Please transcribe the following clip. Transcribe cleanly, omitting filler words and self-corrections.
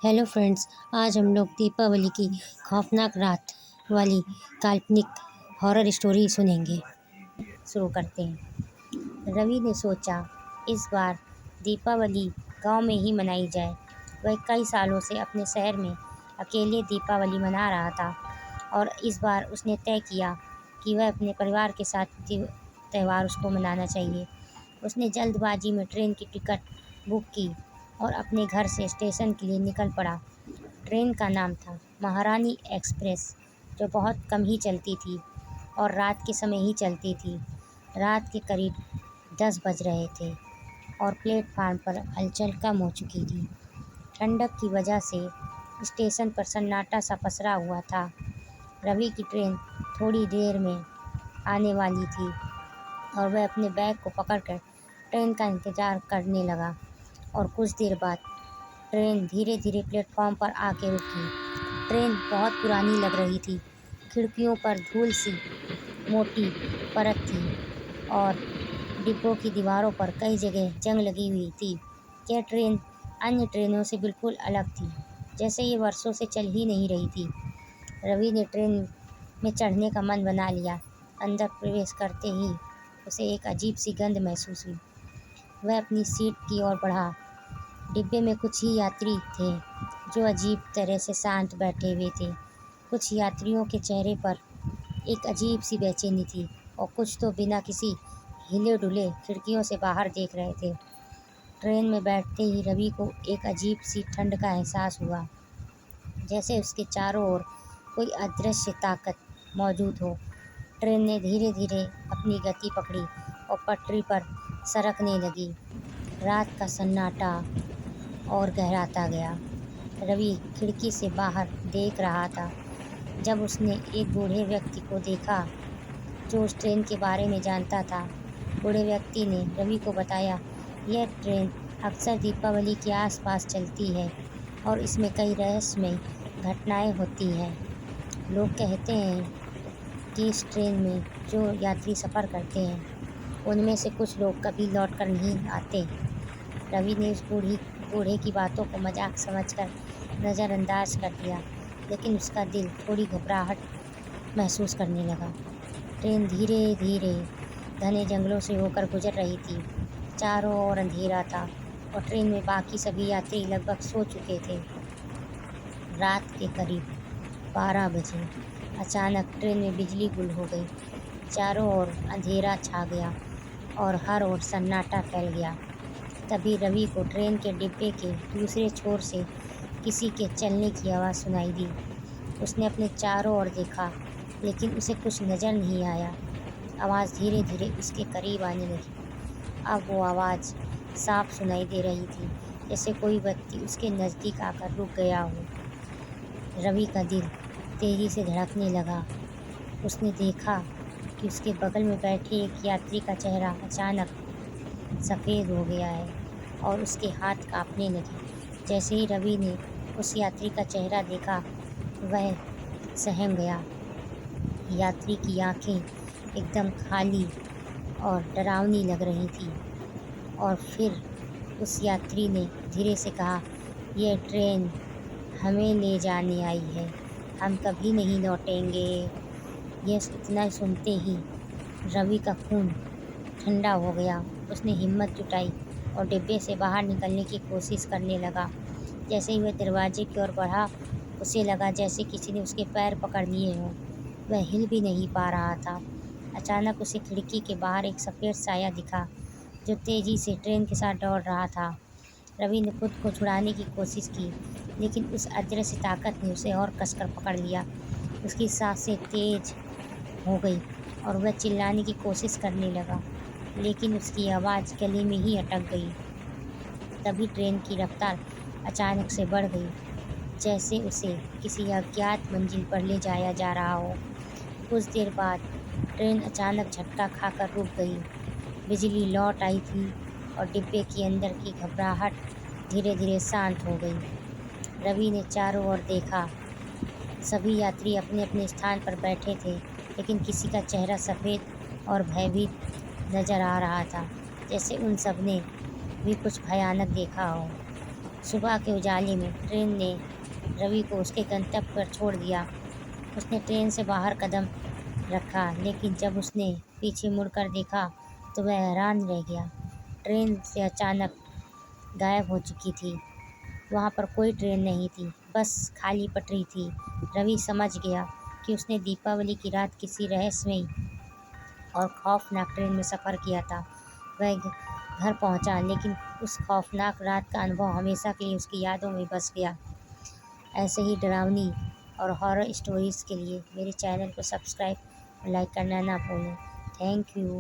Hello friends, आज हम लोग दीपावली की खौफनाक रात वाली काल्पनिक हॉरर स्टोरी सुनेंगे। शुरू करते हैं। रवि ने सोचा इस बार दीपावली गांव में ही मनाई जाए। वह कई सालों से अपने शहर में अकेले दीपावली मना रहा था और इस बार उसने तय किया कि वह अपने परिवार के साथ त्यौहार उसको मनाना चाहिए। उसने जल्दबाजी में ट्रेन की टिकट बुक की और अपने घर से स्टेशन के लिए निकल पड़ा। ट्रेन का नाम था महारानी एक्सप्रेस, जो बहुत कम ही चलती थी और रात के समय ही चलती थी। रात के करीब 10 बज रहे थे और प्लेटफार्म पर हलचल कम हो चुकी थी। ठंडक की वजह से स्टेशन पर सन्नाटा सा पसरा हुआ था। रवि की ट्रेन थोड़ी देर में आने वाली थी और वह अपने बैग को पकड़कर ट्रेन का इंतज़ार करने लगा। और कुछ देर बाद ट्रेन धीरे धीरे प्लेटफॉर्म पर आके रुकी। ट्रेन बहुत पुरानी लग रही थी। खिड़कियों पर धूल सी मोटी परत थी और डिब्बों की दीवारों पर कई जगह जंग लगी हुई थी। यह ट्रेन अन्य ट्रेनों से बिल्कुल अलग थी, जैसे ये वर्षों से चल ही नहीं रही थी। रवि ने ट्रेन में चढ़ने का मन बना लिया। अंदर प्रवेश करते ही उसे एक अजीब सी गंध महसूस हुई। वह अपनी सीट की ओर बढ़ा। डिब्बे में कुछ ही यात्री थे जो अजीब तरह से शांत बैठे हुए थे। कुछ यात्रियों के चेहरे पर एक अजीब सी बेचैनी थी और कुछ तो बिना किसी हिले डुले खिड़कियों से बाहर देख रहे थे। ट्रेन में बैठते ही रवि को एक अजीब सी ठंड का एहसास हुआ, जैसे उसके चारों ओर कोई अदृश्य ताकत मौजूद हो। ट्रेन ने धीरे धीरे अपनी गति पकड़ी और पटरी पर सरकने लगी। रात का सन्नाटा और गहराता गया। रवि खिड़की से बाहर देख रहा था जब उसने एक बूढ़े व्यक्ति को देखा जो उस ट्रेन के बारे में जानता था। बूढ़े व्यक्ति ने रवि को बताया, यह ट्रेन अक्सर दीपावली के आसपास चलती है और इसमें कई रहस्यमय घटनाएं होती हैं। लोग कहते हैं कि इस ट्रेन में जो यात्री सफ़र करते हैं उनमें से कुछ लोग कभी लौट कर नहीं आते। रवि ने उस बूढ़े की बातों को मजाक समझकर नज़रअंदाज कर दिया, लेकिन उसका दिल थोड़ी घबराहट महसूस करने लगा। ट्रेन धीरे धीरे घने जंगलों से होकर गुजर रही थी। चारों ओर अंधेरा था और ट्रेन में बाकी सभी यात्री लगभग सो चुके थे। रात के करीब 12 बजे अचानक ट्रेन में बिजली गुल हो गई। चारों ओर अंधेरा छा गया और हर ओर सन्नाटा फैल गया। तभी रवि को ट्रेन के डिब्बे के दूसरे छोर से किसी के चलने की आवाज़ सुनाई दी। उसने अपने चारों ओर देखा, लेकिन उसे कुछ नज़र नहीं आया। आवाज़ धीरे धीरे उसके करीब आने लगी। अब वो आवाज़ साफ सुनाई दे रही थी, जैसे कोई व्यक्ति उसके नज़दीक आकर रुक गया हो। रवि का दिल तेज़ी से धड़कने लगा। उसने देखा कि उसके बगल में बैठे एक यात्री का चेहरा अचानक सफ़ेद हो गया है और उसके हाथ कांपने लगे। जैसे ही रवि ने उस यात्री का चेहरा देखा, वह सहम गया। यात्री की आंखें एकदम खाली और डरावनी लग रही थी। और फिर उस यात्री ने धीरे से कहा, यह ट्रेन हमें ले जाने आई है, हम कभी नहीं लौटेंगे। यह इतना सुनते ही रवि का खून ठंडा हो गया। उसने हिम्मत जुटाई और डिब्बे से बाहर निकलने की कोशिश करने लगा। जैसे ही वह दरवाजे की ओर बढ़ा, उसे लगा जैसे किसी ने उसके पैर पकड़ लिए हों। वह हिल भी नहीं पा रहा था। अचानक उसे खिड़की के बाहर एक सफ़ेद साया दिखा जो तेज़ी से ट्रेन के साथ दौड़ रहा था। रवि ने खुद को छुड़ाने की कोशिश की, लेकिन उस अदृश्य ताकत ने उसे और कसकर पकड़ लिया। उसकी सांसें तेज़ हो गई और वह चिल्लाने की कोशिश करने लगा, लेकिन उसकी आवाज़ गले में ही अटक गई। तभी ट्रेन की रफ्तार अचानक से बढ़ गई, जैसे उसे किसी अज्ञात मंजिल पर ले जाया जा रहा हो। कुछ देर बाद ट्रेन अचानक झटका खाकर रुक गई। बिजली लौट आई थी और डिब्बे के अंदर की घबराहट धीरे धीरे शांत हो गई। रवि ने चारों ओर देखा। सभी यात्री अपने अपने स्थान पर बैठे थे, लेकिन किसी का चेहरा सफ़ेद और भयभीत नज़र आ रहा था, जैसे उन सब ने भी कुछ भयानक देखा हो। सुबह के उजाले में ट्रेन ने रवि को उसके गंतव्य पर छोड़ दिया। उसने ट्रेन से बाहर कदम रखा, लेकिन जब उसने पीछे मुड़कर देखा तो वह हैरान रह गया। ट्रेन से अचानक गायब हो चुकी थी। वहाँ पर कोई ट्रेन नहीं थी, बस खाली पटरी थी। रवि समझ गया कि उसने दीपावली की रात किसी रहस्यमयी और खौफनाक ट्रेन में सफ़र किया था। वह घर पहुंचा, लेकिन उस खौफनाक रात का अनुभव हमेशा के लिए उसकी यादों में बस गया। ऐसे ही डरावनी और हॉरर स्टोरीज़ के लिए मेरे चैनल को सब्सक्राइब और लाइक करना ना भूलें। Thank you.